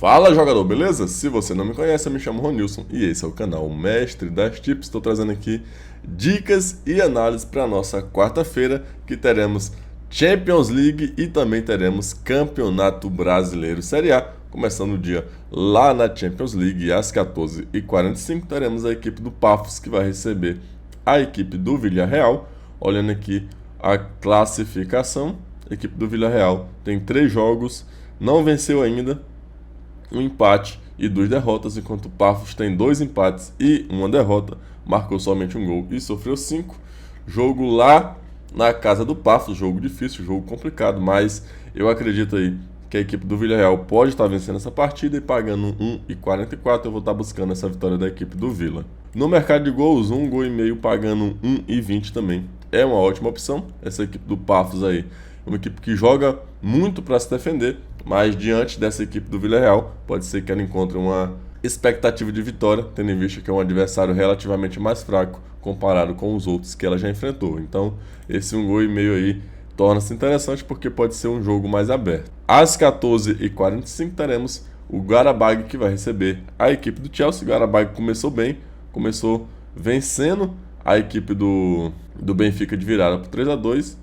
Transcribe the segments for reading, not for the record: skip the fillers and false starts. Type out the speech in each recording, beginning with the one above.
Fala jogador, beleza? Se você não me conhece, eu me chamo Ronilson e esse é o canal Mestre das Tips. Estou trazendo aqui dicas e análises para a nossa quarta-feira, que teremos Champions League e também teremos Campeonato Brasileiro Série A. Começando o dia lá na Champions League, às 14h45, teremos a equipe do Paphos, que vai receber a equipe do Villarreal. Olhando aqui a classificação, a equipe do Villarreal tem 3 jogos, não venceu ainda, um empate e 2 derrotas, enquanto o Paphos tem 2 empates e 1 derrota, marcou somente um gol e sofreu 5. Jogo lá na casa do Paphos, jogo difícil, jogo complicado, mas eu acredito aí que a equipe do Villarreal pode estar vencendo essa partida e pagando 1,44 eu vou estar buscando essa vitória da equipe do Vila. No mercado de gols, 1,5 gol pagando 1,20 também é uma ótima opção. Essa equipe do Paphos aí é uma equipe que joga muito para se defender, mas diante dessa equipe do Villarreal, pode ser que ela encontre uma expectativa de vitória, tendo em vista que é um adversário relativamente mais fraco comparado com os outros que ela já enfrentou. Então, esse 1,5 gol aí torna-se interessante porque pode ser um jogo mais aberto. Às 14h45 teremos o Qarabağ, que vai receber a equipe do Chelsea. O Qarabağ começou bem, começou vencendo a equipe do Benfica de virada por 3-2,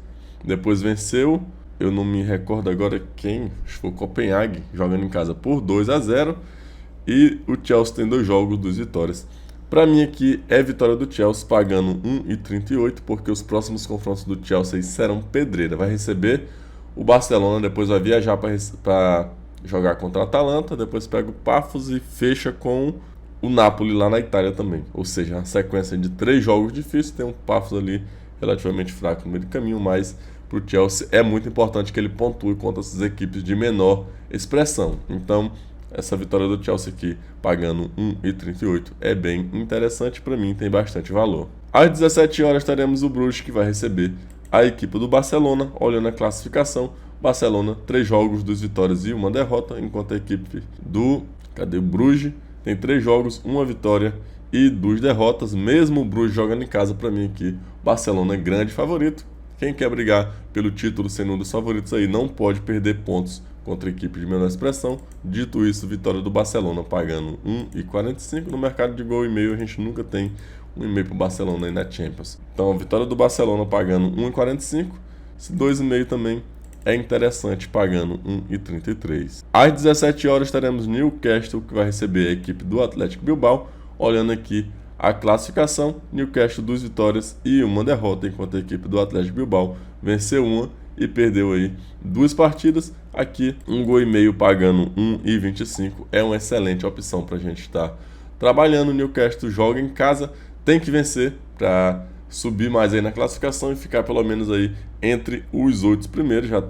depois venceu, eu não me recordo agora quem, acho que foi o Copenhague, jogando em casa por 2-0, e o Chelsea tem 2 jogos, 2 vitórias. Para mim aqui é vitória do Chelsea, pagando 1,38, porque os próximos confrontos do Chelsea serão pedreira. Vai receber o Barcelona, depois vai viajar para jogar contra a Atalanta, depois pega o Paphos e fecha com o Napoli lá na Itália também. Ou seja, uma sequência de 3 jogos difíceis, tem um Paphos ali relativamente fraco no meio do caminho, mas para o Chelsea é muito importante que ele pontue contra essas equipes de menor expressão. Então, essa vitória do Chelsea aqui, pagando 1,38, é bem interessante para mim, tem bastante valor. Às 17 horas teremos o Bruges, que vai receber a equipe do Barcelona. Olhando a classificação, Barcelona 3 jogos, 2 vitórias e 1 derrota, enquanto a equipe do o Bruges tem 3 jogos, 1 vitória e 2 derrotas. Mesmo o Bruges jogando em casa, para mim aqui, Barcelona é grande favorito. Quem quer brigar pelo título sendo um dos favoritos aí não pode perder pontos contra a equipe de menor expressão. Dito isso, vitória do Barcelona pagando 1,45. No mercado de gol e meio a gente nunca tem 1,5 para o Barcelona aí na Champions. Então, vitória do Barcelona pagando 1,45. Esse 2,5 também é interessante, pagando 1,33. Às 17 horas teremos Newcastle, que vai receber a equipe do Atlético Bilbao. Olhando aqui a classificação, Newcastle 2 vitórias e 1 derrota, enquanto a equipe do Atlético Bilbao venceu 1 e perdeu aí 2 partidas. Aqui 1,5 gol pagando 1,25 é uma excelente opção para a gente estar trabalhando. Newcastle joga em casa, tem que vencer para subir mais aí na classificação e ficar pelo menos aí entre os 8 primeiros. Já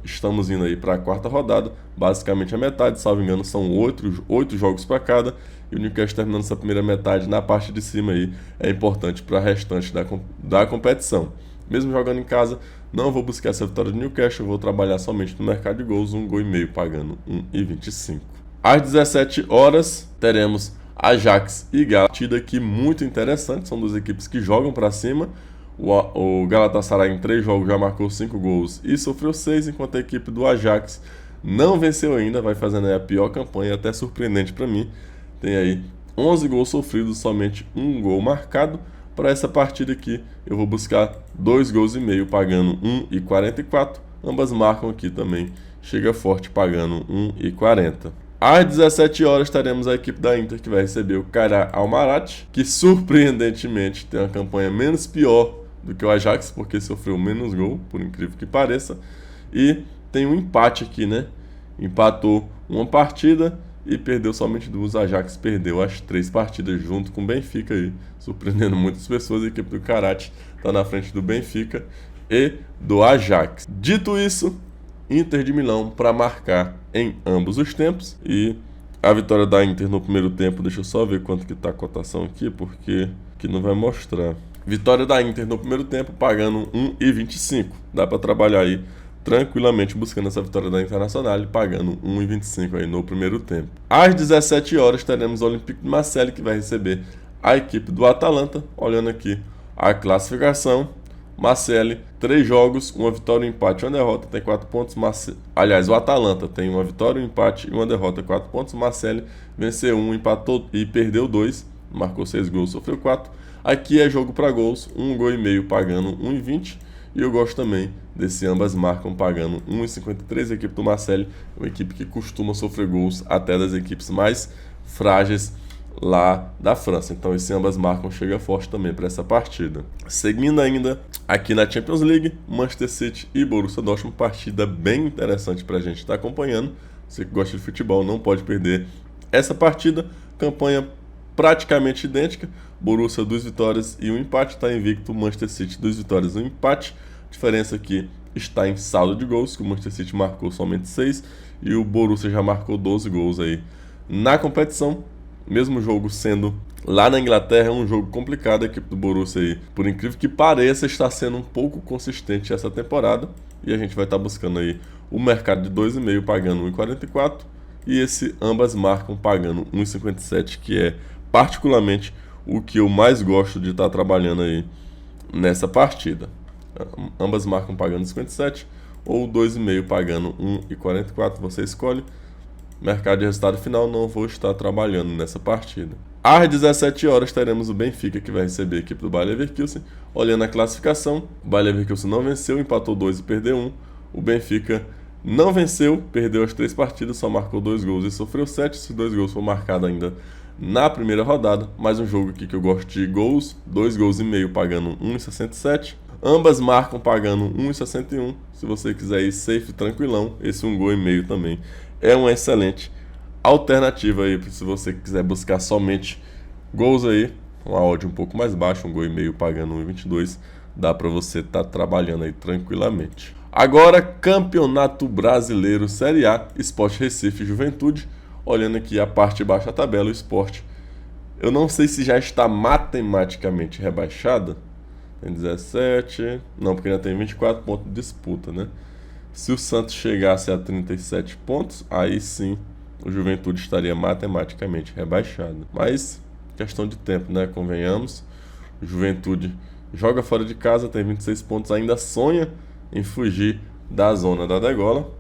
estamos indo aí para a 4ª rodada, basicamente a metade, salvo engano são 8 jogos para cada, e o Newcastle terminando essa primeira metade na parte de cima aí é importante para a restante da competição. Mesmo jogando em casa, não vou buscar essa vitória do Newcastle, vou trabalhar somente no mercado de gols, 1,5 gol pagando 1,25. Às 17 horas teremos Ajax e Galatasaray, aqui muito interessante, são 2 equipes que jogam para cima. O Galatasaray em 3 jogos já marcou 5 gols e sofreu 6, enquanto a equipe do Ajax não venceu ainda, vai fazendo aí a pior campanha, até surpreendente para mim. Tem aí 11 gols sofridos, somente 1 gol marcado. Para essa partida aqui, eu vou buscar 2,5 gols pagando 1,44. Ambas marcam aqui também, chega forte pagando 1,40. Às 17 horas teremos a equipe da Inter, que vai receber o Kara Almaty, que surpreendentemente tem uma campanha menos pior do que o Ajax, porque sofreu menos gol, por incrível que pareça. E tem um empate aqui, né? Empatou uma partida e perdeu somente 2. A Ajax perdeu as 3 partidas junto com o Benfica aí, surpreendendo muitas pessoas. A equipe do Karate está na frente do Benfica e do Ajax. Dito isso, Inter de Milão para marcar em ambos os tempos, e a vitória da Inter no primeiro tempo, deixa eu só ver quanto que está a cotação aqui, porque aqui não vai mostrar. Vitória da Inter no primeiro tempo pagando 1,25. Dá para trabalhar aí tranquilamente buscando essa vitória da Internacional, pagando 1,25 aí no primeiro tempo. Às 17 horas teremos o Olympique de Marseille, que vai receber a equipe do Atalanta. Olhando aqui a classificação, Marseille, 3 jogos, uma vitória, um empate e uma derrota, tem 4 pontos. Aliás, o Atalanta tem uma vitória, um empate e uma derrota, 4 pontos. Marseille venceu 1, empatou e perdeu 2, marcou 6 gols, sofreu 4. Aqui é jogo para gols, 1 gol e meio pagando 1,20. E eu gosto também desse ambas marcam pagando 1,53. A equipe do Marseille é uma equipe que costuma sofrer gols até das equipes mais frágeis lá da França. Então esse ambas marcam chega forte também para essa partida. Seguindo ainda aqui na Champions League, Manchester City e Borussia Dortmund, partida bem interessante para a gente estar acompanhando. Você que gosta de futebol não pode perder essa partida. Campanha praticamente idêntica. Borussia 2 vitórias e 1 empate, está invicto. Manchester City 2 vitórias e 1 empate. A diferença aqui está em saldo de gols, que o Manchester City marcou somente 6 e o Borussia já marcou 12 gols aí na competição. Mesmo jogo sendo lá na Inglaterra, é um jogo complicado. A equipe do Borussia aí, por incrível que pareça, está sendo um pouco consistente essa temporada. E a gente vai estar buscando aí o mercado de 2,5 pagando 1,44 e esse ambas marcam pagando 1,57, que é particularmente o que eu mais gosto de estar trabalhando aí nessa partida. Ambas marcam pagando 57 ou 2,5 pagando 1,44, você escolhe. Mercado de resultado final, não vou estar trabalhando nessa partida. Às 17 horas teremos o Benfica, que vai receber a equipe do Bayer Leverkusen. Olhando a classificação, o Bayer Leverkusen não venceu, empatou 2 e perdeu 1. O Benfica não venceu, perdeu as 3 partidas, só marcou 2 gols e sofreu 7. Esses 2 gols foram marcados ainda na primeira rodada. Mais um jogo aqui que eu gosto de gols, 2 gols e meio pagando 1,67. Ambas marcam pagando 1,61. Se você quiser ir safe, tranquilão, esse 1 gol e meio também é uma excelente alternativa aí, se você quiser buscar somente gols aí, uma odd um pouco mais baixa, 1 gol e meio pagando 1,22, dá para você estar trabalhando aí tranquilamente. Agora, Campeonato Brasileiro Série A, Sport Recife e Juventude. Olhando aqui a parte de baixo da tabela, o Sport, eu não sei se já está matematicamente rebaixada. Tem 17, não, porque ainda tem 24 pontos de disputa, né? Se o Santos chegasse a 37 pontos, aí sim o Juventude estaria matematicamente rebaixado. Mas, questão de tempo, né? Convenhamos. O Juventude joga fora de casa, tem 26 pontos, ainda sonha em fugir da zona da degola.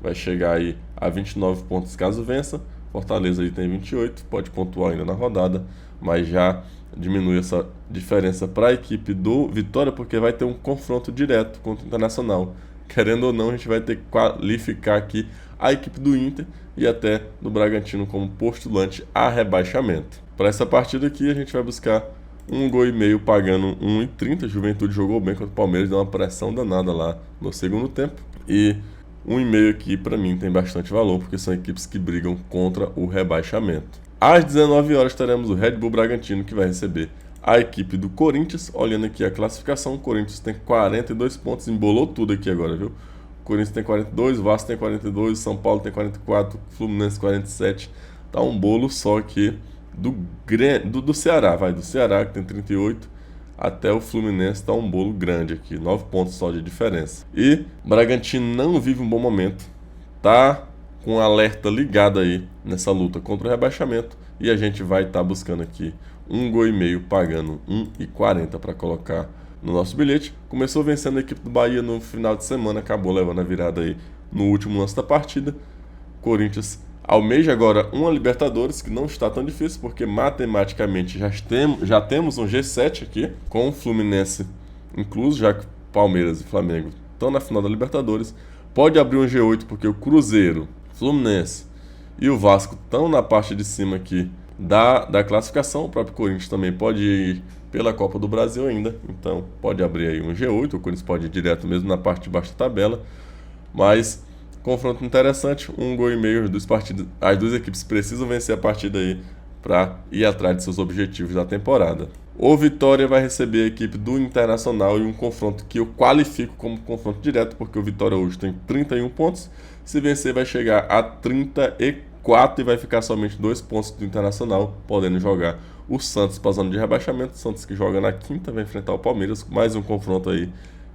Vai chegar aí a 29 pontos caso vença. Fortaleza aí tem 28, pode pontuar ainda na rodada, mas já diminui essa diferença para a equipe do Vitória, porque vai ter um confronto direto contra o Internacional. Querendo ou não, a gente vai ter que qualificar aqui a equipe do Inter e até do Bragantino como postulante a rebaixamento. Para essa partida aqui, a gente vai buscar 1 gol e meio pagando 1,30. Juventude jogou bem contra o Palmeiras, deu uma pressão danada lá no segundo tempo. E 1,5 aqui, para mim, tem bastante valor, porque são equipes que brigam contra o rebaixamento. Às 19 horas teremos o Red Bull Bragantino, que vai receber a equipe do Corinthians. Olhando aqui a classificação, o Corinthians tem 42 pontos, embolou tudo aqui agora, viu? O Corinthians tem 42, o Vasco tem 42, São Paulo tem 44, Fluminense 47. Tá um bolo só aqui do Ceará, do Ceará que tem 38, até o Fluminense tá um bolo grande aqui, 9 pontos só de diferença. E o Bragantino não vive um bom momento, tá com um alerta ligado aí nessa luta contra o rebaixamento, e a gente vai estar buscando aqui 1 gol e meio pagando 1,40 para colocar no nosso bilhete. Começou vencendo a equipe do Bahia no final de semana, acabou levando a virada aí no último lance da partida. Corinthians almeja agora uma Libertadores, que não está tão difícil, porque matematicamente já temos um G7 aqui, com o Fluminense incluso, já que Palmeiras e Flamengo estão na final da Libertadores. Pode abrir um G8, porque o Cruzeiro, Fluminense e o Vasco estão na parte de cima aqui da classificação. O próprio Corinthians também pode ir pela Copa do Brasil ainda, então pode abrir aí um G8. O Corinthians pode ir direto mesmo na parte de baixo da tabela, mas confronto interessante, 1 gol e meio dos partidos. As duas equipes precisam vencer a partida aí para ir atrás de seus objetivos da temporada. O Vitória vai receber a equipe do Internacional em um confronto que eu qualifico como confronto direto, porque o Vitória hoje tem 31 pontos. Se vencer, vai chegar a 34 e vai ficar somente 2 pontos do Internacional, podendo jogar o Santos para a zona de rebaixamento. O Santos, que joga na quinta, vai enfrentar o Palmeiras, mais um confronto aí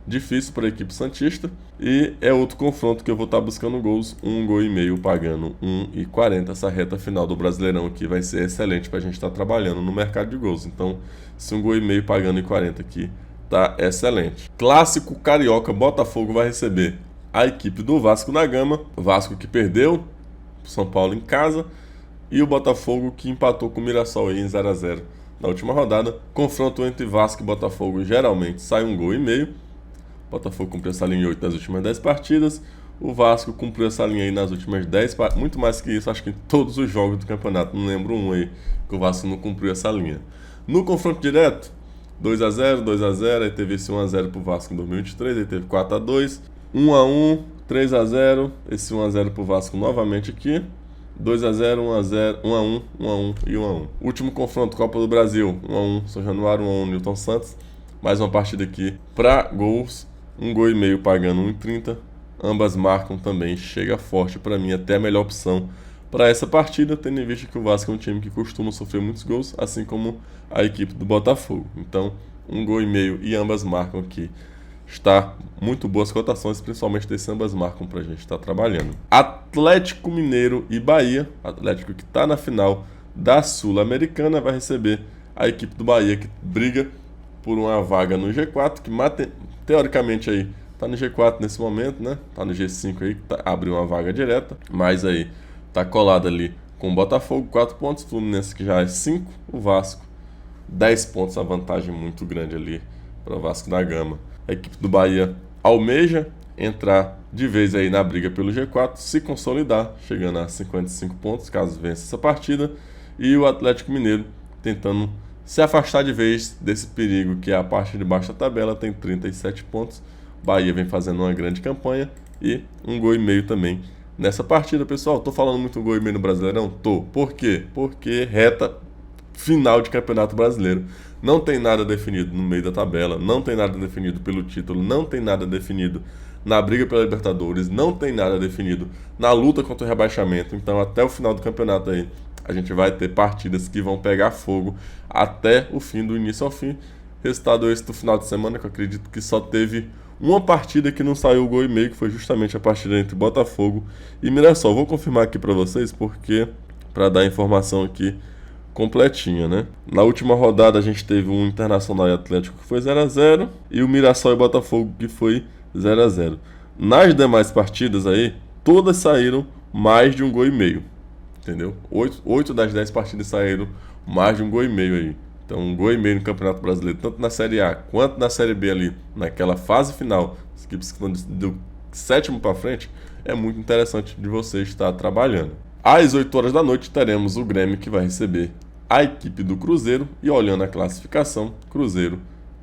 difícil para a equipe santista. E é outro confronto que eu vou estar buscando gols, 1 gol e meio pagando 1,40. Essa reta final do Brasileirão aqui vai ser excelente para a gente estar trabalhando no mercado de gols. Então, se 1 gol e meio pagando 1,40 aqui tá excelente. Clássico carioca, Botafogo vai receber a equipe do Vasco da Gama. O Vasco que perdeu, São Paulo em casa, e o Botafogo que empatou com o Mirassol aí em 0-0 na última rodada. Confronto entre Vasco e Botafogo geralmente sai 1,5 gols. Botafogo cumpriu essa linha em 8 das últimas 10 partidas. O Vasco cumpriu essa linha aí nas últimas 10, muito mais que isso, acho que em todos os jogos do campeonato. Não lembro um aí que o Vasco não cumpriu essa linha. No confronto direto, 2-0, 2-0, aí teve esse 1-0 pro Vasco em 2023, aí teve 4-2, 1-1, 3-0, esse 1-0 pro Vasco novamente aqui, 2-0, 1-0, 1-1, 1-1 e 1-1. Último confronto, Copa do Brasil, 1-1, São Januário, 1-1, Newton Santos. Mais uma partida aqui para gols, 1,5 gols pagando 1,30. Ambas marcam também, chega forte para mim, até a melhor opção para essa partida, tendo em vista que o Vasco é um time que costuma sofrer muitos gols, assim como a equipe do Botafogo. Então, 1,5 gols e ambas marcam aqui. Está muito boas cotações, principalmente desse ambas marcam para a gente estar trabalhando. Atlético Mineiro e Bahia, Atlético que está na final da Sul-Americana, vai receber a equipe do Bahia, que briga por uma vaga no G4, que teoricamente aí tá no G4 nesse momento, né? Tá no G5 aí, que abriu uma vaga direta, mas aí tá colado ali com o Botafogo, 4 pontos, Fluminense que já é 5, o Vasco 10 pontos, a vantagem muito grande ali para o Vasco da Gama. A equipe do Bahia almeja entrar de vez aí na briga pelo G4, se consolidar, chegando a 55 pontos, caso vença essa partida, e o Atlético Mineiro tentando se afastar de vez desse perigo que é a parte de baixo da tabela, tem 37 pontos. Bahia vem fazendo uma grande campanha e 1,5 gols também nessa partida, pessoal. Tô falando muito 1,5 gols no Brasileirão? Tô. Por quê? Porque reta final de Campeonato Brasileiro. Não tem nada definido no meio da tabela, não tem nada definido pelo título, não tem nada definido na briga pela Libertadores, não tem nada definido na luta contra o rebaixamento. Então, até o final do campeonato aí, a gente vai ter partidas que vão pegar fogo até o fim, do início ao fim. Resultado esse do final de semana, que eu acredito que só teve uma partida que não saiu 1,5 gols, que foi justamente a partida entre Botafogo e Mirassol. Vou confirmar aqui para vocês, porque para dar a informação aqui completinha, né? Na última rodada a gente teve um Internacional e Atlético que foi 0-0 e o Mirassol e Botafogo que foi 0-0. Nas demais partidas aí, todas saíram mais de 1,5 gols, entendeu? 8 das 10 partidas saíram mais de 1,5 gols aí. Então, 1,5 gols no Campeonato Brasileiro, tanto na Série A quanto na Série B ali, naquela fase final, as equipes que estão do 7º para frente, é muito interessante de você estar trabalhando. Às 8 horas da noite teremos o Grêmio, que vai receber a equipe do Cruzeiro, e olhando a classificação, Cruzeiro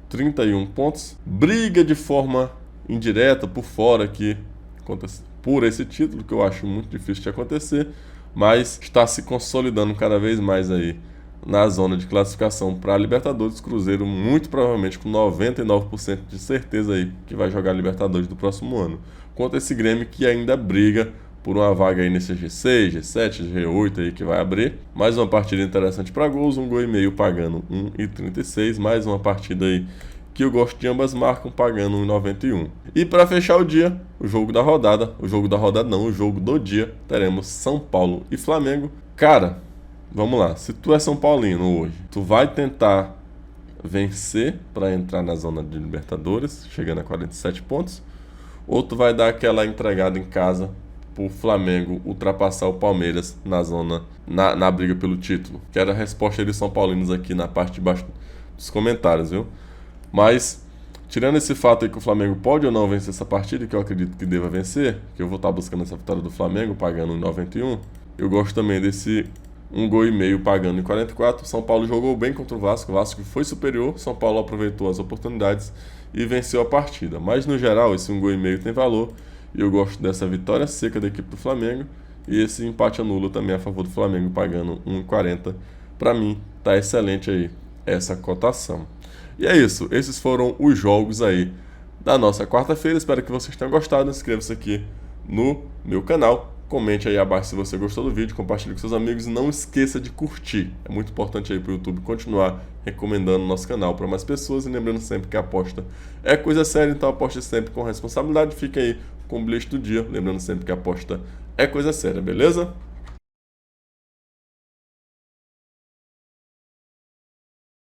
31 pontos, briga de forma indireta por fora aqui por esse título, que eu acho muito difícil de acontecer, mas está se consolidando cada vez mais aí na zona de classificação para a Libertadores. Cruzeiro muito provavelmente com 99% de certeza aí que vai jogar a Libertadores do próximo ano, contra esse Grêmio que ainda briga por uma vaga aí nesse G6, G7, G8 aí que vai abrir. Mais uma partida interessante para gols, 1,5 gols pagando 1,36, mais uma partida aí que eu gosto de ambas marcam, pagando 1,91. E para fechar o dia, o jogo da rodada não, o jogo do dia, teremos São Paulo e Flamengo. Cara, vamos lá, se tu é São Paulino hoje, tu vai tentar vencer para entrar na zona de Libertadores, chegando a 47 pontos, ou tu vai dar aquela entregada em casa pro Flamengo ultrapassar o Palmeiras na zona, na briga pelo título? Quero a resposta de São Paulinos aqui na parte de baixo dos comentários, viu? Mas, tirando esse fato aí que o Flamengo pode ou não vencer essa partida, que eu acredito que deva vencer, que eu vou estar buscando essa vitória do Flamengo, pagando em 91, eu gosto também desse 1,5 gols pagando em 44. São Paulo jogou bem contra o Vasco foi superior, São Paulo aproveitou as oportunidades e venceu a partida. Mas, no geral, esse 1,5 gols tem valor, e eu gosto dessa vitória seca da equipe do Flamengo, e esse empate anulo também a favor do Flamengo, pagando 1,40. Para mim, tá excelente aí essa cotação. E é isso, esses foram os jogos aí da nossa quarta-feira. Espero que vocês tenham gostado. Inscreva-se aqui no meu canal, comente aí abaixo se você gostou do vídeo, compartilhe com seus amigos e não esqueça de curtir. É muito importante aí para o YouTube continuar recomendando o nosso canal para mais pessoas, e lembrando sempre que a aposta é coisa séria, então aposte sempre com responsabilidade. Fique aí com o bilhete do dia, lembrando sempre que a aposta é coisa séria, beleza?